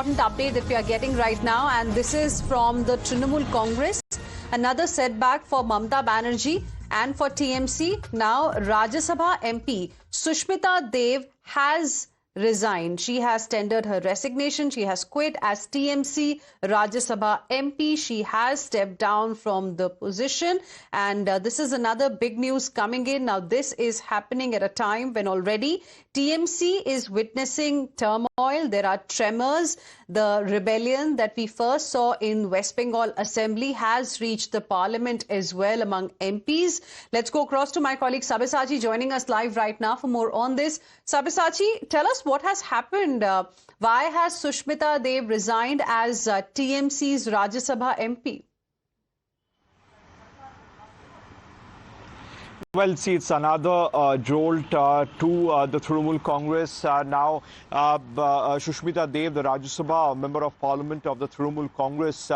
important update that we are getting right now, and this is from the Trinamool Congress. Another setback for Mamata Banerjee and for TMC. Now, Rajya Sabha MP Sushmita Dev has resigned. She has tendered her resignation. She has quit as TMC Rajya Sabha MP. She has stepped down from the position. And this is another big news coming in. Now, this is happening at a time when already TMC is witnessing turmoil. There are tremors. The rebellion that we first saw in West Bengal Assembly has reached the parliament as well among MPs. Let's go across to my colleague Sabyasachi joining us live right now for more on this. Sabyasachi, tell us what has happened. Why has Sushmita Dev resigned as TMC's Rajya Sabha MP? Well, see, it's another jolt to the Trinamool Congress. Now, Sushmita Dev, the Rajya Sabha member of Parliament of the Trinamool Congress,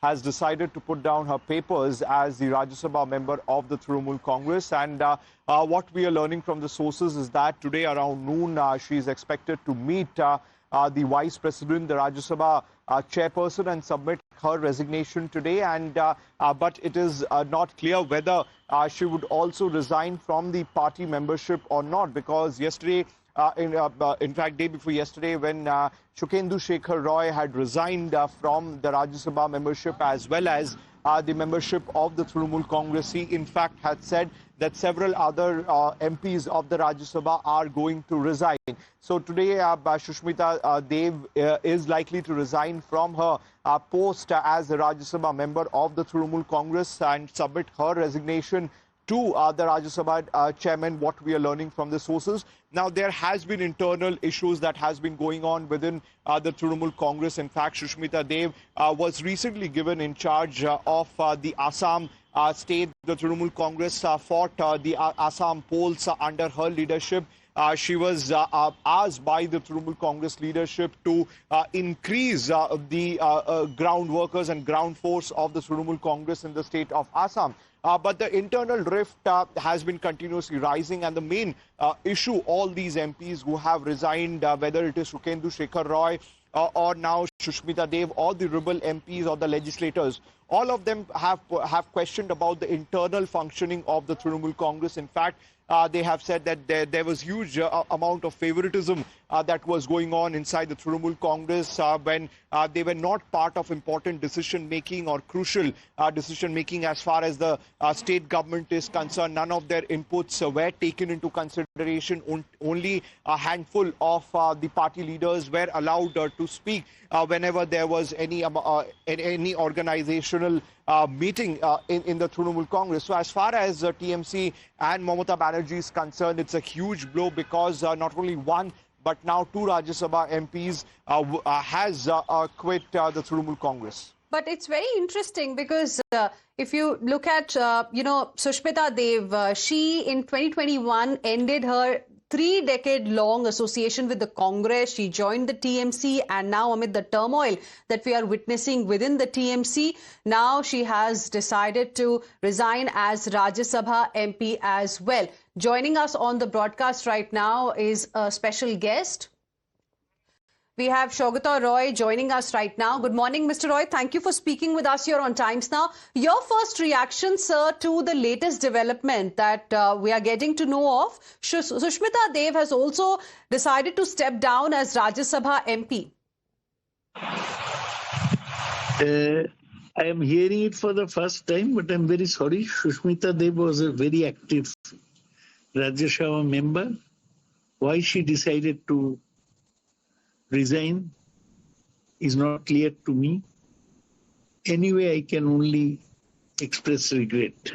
has decided to put down her papers as the Rajya Sabha member of the Trinamool Congress. And what we are learning from the sources is that today around noon, she is expected to meet the Vice President, the Rajya Sabha chairperson, and submit her resignation today. And but it is not clear whether she would also resign from the party membership or not, because yesterday, in fact, day before yesterday, when Shukendhu Shekhar Roy had resigned from the Rajya Sabha membership as well as the membership of the Trinamool Congress, he in fact had said that several other MPs of the Rajya Sabha are going to resign. So today, Sushmita Dev is likely to resign from her post as the Rajya Sabha member of the Trinamool Congress and submit her resignation to the Rajya Sabha chairman, what we are learning from the sources. Now, there has been internal issues that has been going on within the Trinamool Congress. In fact, Sushmita Dev was recently given in charge of the Assam state. The Trinamool Congress fought the Assam polls under her leadership. She was asked by the Trinamool Congress leadership to increase the ground workers and ground force of the Trinamool Congress in the state of Assam. But the internal rift has been continuously rising, and the main issue, all these MPs who have resigned, whether it is Shukendhu Shekhar Roy or now Sushmita Dev, or the rebel MPs or the legislators, all of them have questioned about the internal functioning of the Trinamool Congress. In fact, they have said that there was huge amount of favoritism that was going on inside the Trinamool Congress when they were not part of important decision-making or crucial decision-making as far as the state government is concerned. None of their inputs were taken into consideration. Only a handful of the party leaders were allowed to speak whenever there was any organizational meeting in the Trinamool Congress. So as far as TMC and Mamata Banerjee is concerned, it's a huge blow, because not only one but now two Rajya Sabha MPs has quit the Trinamool Congress. But it's very interesting because if you look at, Sushmita Dev, she in 2021 ended her 3-decade-long association with the Congress. She joined the TMC, and now amid the turmoil that we are witnessing within the TMC, now she has decided to resign as Rajya Sabha MP as well. Joining us on the broadcast right now is a special guest. We have Saugata Roy joining us right now. Good morning, Mr. Roy. Thank you for speaking with us here on Times Now. Your first reaction, sir, to the latest development that we are getting to know of. Sushmita Dev has also decided to step down as Rajya Sabha MP. I am hearing it for the first time, but I'm very sorry. Sushmita Dev was a very active Rajya Sabha member. Why she decided to resign is not clear to me. Anyway, I can only express regret.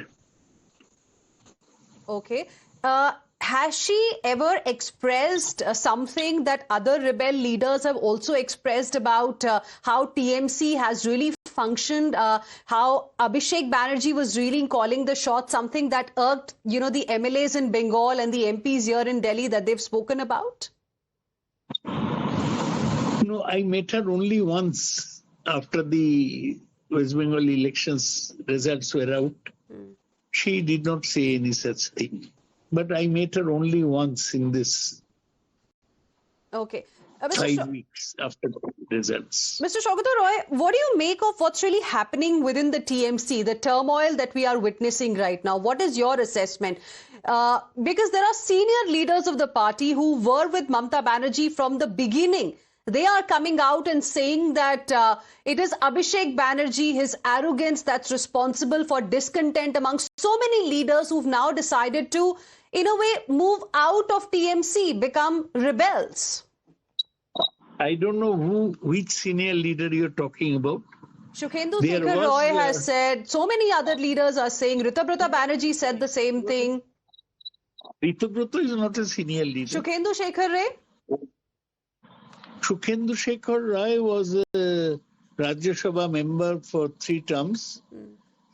Okay. Has she ever expressed something that other rebel leaders have also expressed about how TMC has really functioned, how Abhishek Banerjee was really calling the shots, something that irked, the MLAs in Bengal and the MPs here in Delhi that they've spoken about? No, I met her only once after the West Bengal elections results were out. She did not say any such thing. But I met her only once in this. Okay. 5 weeks after the results. Mr. Saugata Roy, what do you make of what's really happening within the TMC, the turmoil that we are witnessing right now? What is your assessment? Because there are senior leaders of the party who were with Mamata Banerjee from the beginning. They are coming out and saying that it is Abhishek Banerjee, his arrogance, that's responsible for discontent amongst so many leaders who've now decided to, in a way, move out of TMC, become rebels. I don't know which senior leader you're talking about. Shukhendu Shekhar Roy has said, so many other leaders are saying, Ritabrata Banerjee said the same thing. Ritabrata is not a senior leader. Shukhendu Shekhar Roy? Shukhendu Shekhar Roy was a Rajya Sabha member for 3 terms.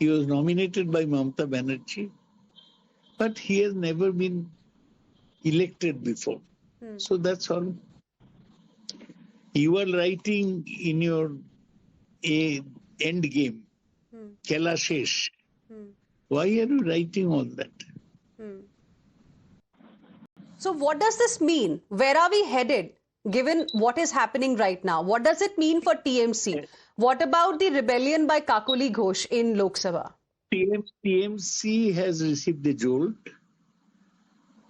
He was nominated by Mamata Banerjee, but he has never been elected before. So that's all. You are writing in your end game, Kailashesh. Why are you writing all that? So what does this mean? Where are we headed, given what is happening right now? What does it mean for TMC? What about the rebellion by Kakoli Ghosh in Lok Sabha? TMC has received a jolt.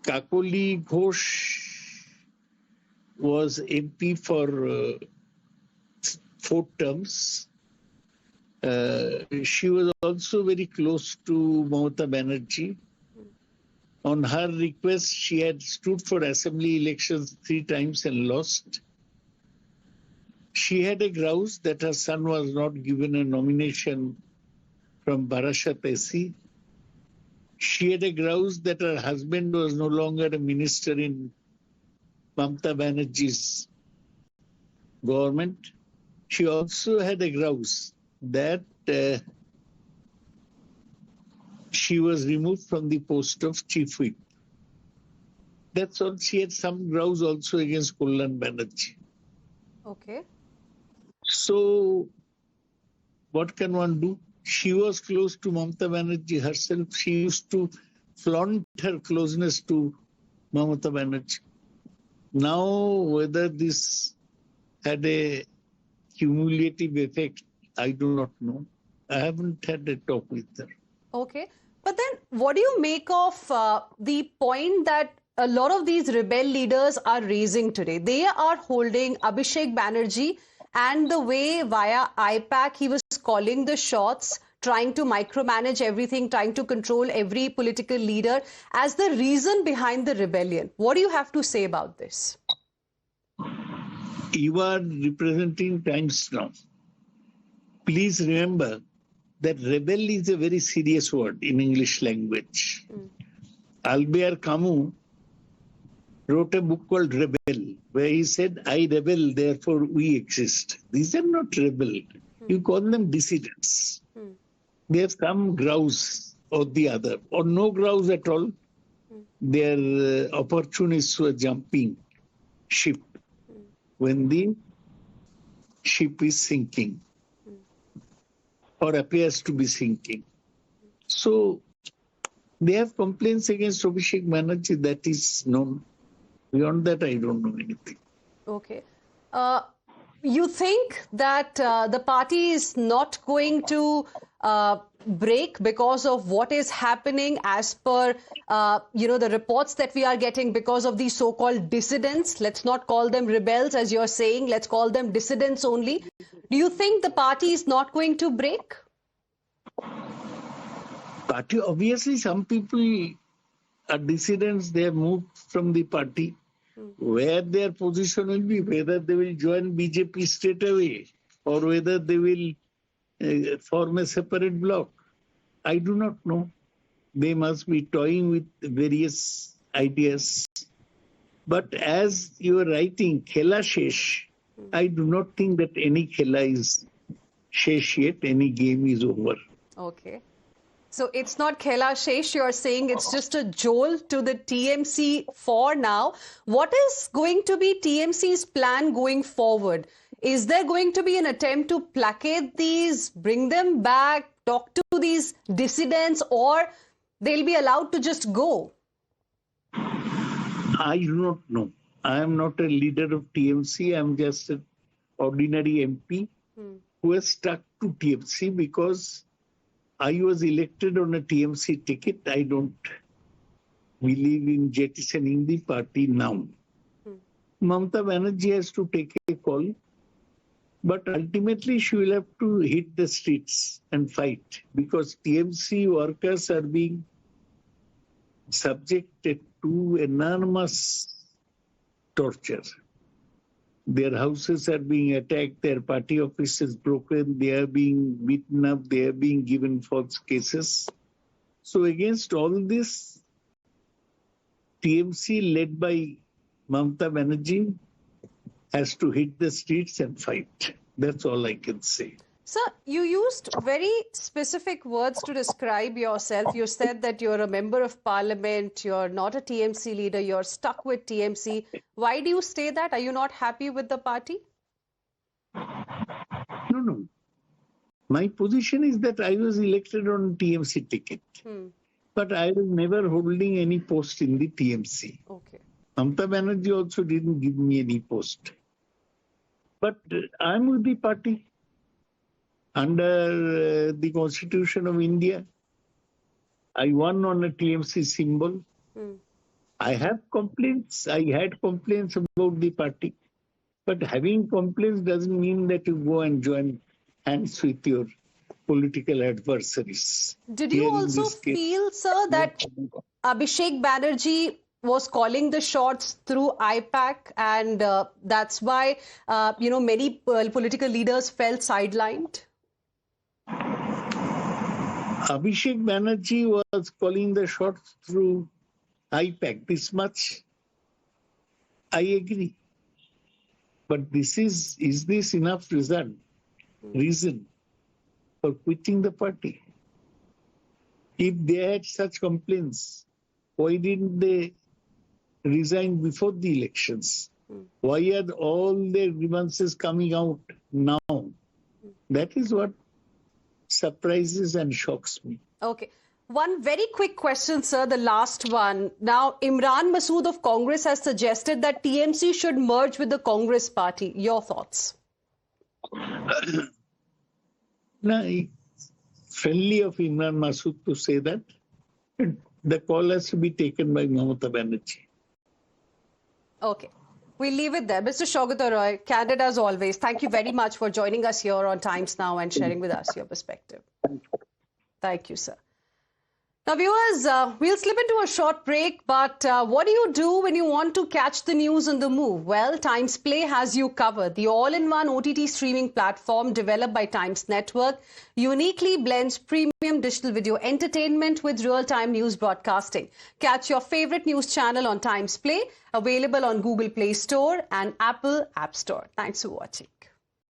Kakoli Ghosh was MP for 4 terms. She was also very close to Mamata Banerjee. On her request, she had stood for assembly elections 3 times and lost. She had a grouse that her son was not given a nomination from Barashat SC. She had a grouse that her husband was no longer a minister in Mamata Banerjee's government. She also had a grouse that she was removed from the post of chief whip. That's all. She had some grouse also against Kullan Banerjee. Okay. So, what can one do? She was close to Mamata Banerjee herself. She used to flaunt her closeness to Mamata Banerjee. Now, whether this had a cumulative effect, I do not know. I haven't had a talk with her. Okay. But then what do you make of the point that a lot of these rebel leaders are raising today? They are holding Abhishek Banerjee and the way via IPAC he was calling the shots, trying to micromanage everything, trying to control every political leader as the reason behind the rebellion. What do you have to say about this? You are representing times now. Please remember that rebel is a very serious word in English language. Albert Camus wrote a book called Rebel, where he said, I rebel, therefore we exist. These are not rebel. You call them dissidents. They have some grouse or the other, or no grouse at all. They are opportunists who are jumping ship when the ship is sinking or appears to be sinking. So they have complaints against Abhishek Banerjee, that is known. Beyond that, I don't know anything. Okay. You think that the party is not going to break because of what is happening as per, the reports that we are getting because of these so-called dissidents? Let's not call them rebels, as you're saying. Let's call them dissidents only. Do you think the party is not going to break? Party, obviously, some people are dissidents. They have moved from the party. Where their position will be, whether they will join BJP straight away or whether they will form a separate bloc, I do not know. They must be toying with various ideas. But as you are writing, Khela Shesh, I do not think that any Khela is Shesh yet, any game is over. Okay. So it's not Khela Shesh, you're saying it's just a jolt to the TMC for now. What is going to be TMC's plan going forward? Is there going to be an attempt to placate these, bring them back, talk to these dissidents, or they'll be allowed to just go? I do not know. I am not a leader of TMC. I am just an ordinary MP who has stuck to TMC because I was elected on a TMC ticket. I don't believe in jettisoning the party now. Mamata Banerjee has to take a call, but ultimately she will have to hit the streets and fight because TMC workers are being subjected to enormous torture. Their houses are being attacked, their party offices broken, they are being beaten up, they are being given false cases. So against all this, TMC led by Mamata Banerjee has to hit the streets and fight. That's all I can say. Sir, you used very specific words to describe yourself. You said that you're a member of parliament, you're not a TMC leader, you're stuck with TMC. Why do you say that? Are you not happy with the party? No. My position is that I was elected on TMC ticket. But I was never holding any post in the TMC. Okay. Mamata Banerjee also didn't give me any post. But I'm with the party. Under the Constitution of India, I won on a TMC symbol. I have complaints. I had complaints about the party. But having complaints doesn't mean that you go and join hands with your political adversaries. Did you also feel, sir, that Abhishek Banerjee was calling the shots through IPAC and that's why, many political leaders felt sidelined? Abhishek Banerjee was calling the shots through IPAC. This much I agree. But is this enough reason for quitting the party? If they had such complaints, why didn't they resign before the elections? Why are all their grievances coming out now? That is what surprises and shocks me. Okay. One very quick question, sir, the last one. Now, Imran Masood of Congress has suggested that TMC should merge with the Congress party. Your thoughts? No, it's friendly of Imran Masood to say that. The call has to be taken by Mamata Banerjee. Okay. We'll leave it there. Mr. Saugata Roy, candid as always, thank you very much for joining us here on Times Now and sharing with us your perspective. Thank you, sir. Now, viewers, we'll slip into a short break, but what do you do when you want to catch the news on the move? Well, Times Play has you covered. The all-in-one OTT streaming platform developed by Times Network uniquely blends premium digital video entertainment with real-time news broadcasting. Catch your favorite news channel on Times Play, available on Google Play Store and Apple App Store. Thanks for watching.